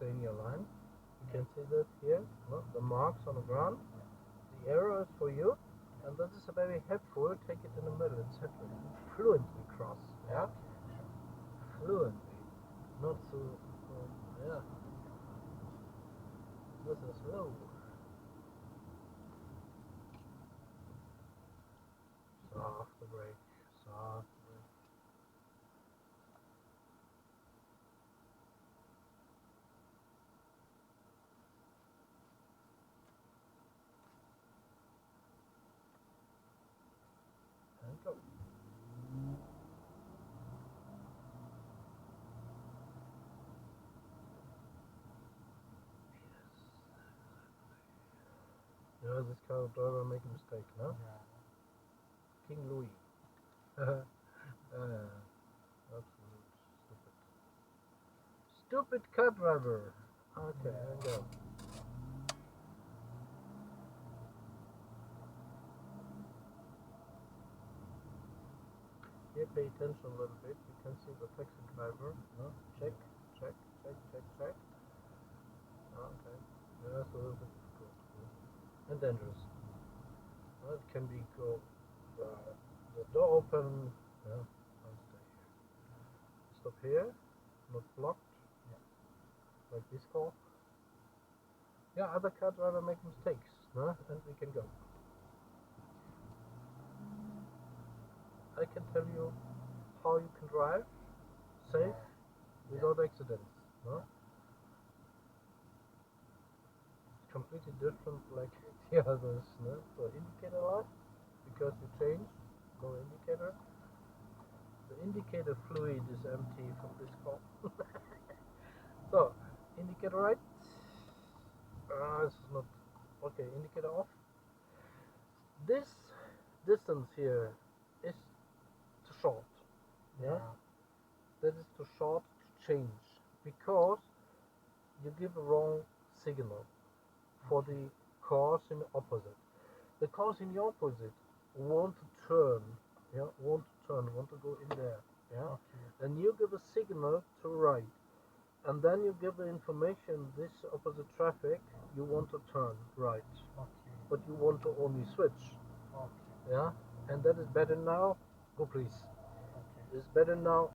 linear line. You can see that here, no? The marks on the ground. The arrow is for you, and this is very helpful. Take it in the middle and center. Fluently cross, yeah? Fluently, not so, yeah. This is slow. Soft the brake, soft the brake. And go. You know, this car driver make a mistake, no? Yeah. King Louis. Absolute stupid. Stupid car driver. Okay, and go. Here, pay attention a little bit. You can see the taxi driver. No? Check, check, check, check, check. Okay. Yeah, so this is good. And dangerous. It can be go the door open. Yeah, I'll stay here. Stop here. Not blocked. Yeah. Like this car. Yeah, other car driver make mistakes. No? And we can go. I can tell you how you can drive safe without accidents. No? It's completely different like the others. No? So indicator light, because you change, go indicator. The indicator fluid is empty from this car. So, indicator right. This is not okay. Indicator off. This distance here is too short. Yeah, that is too short to change because you give a wrong signal for the cars in the opposite. The cars in the opposite want to turn, yeah, want to go in there, yeah. Okay. And you give a signal to right, and then you give the information this opposite traffic you want to turn right, Okay. but you want to only switch, Okay. yeah. And that is better now. Go please. Okay. It's better now.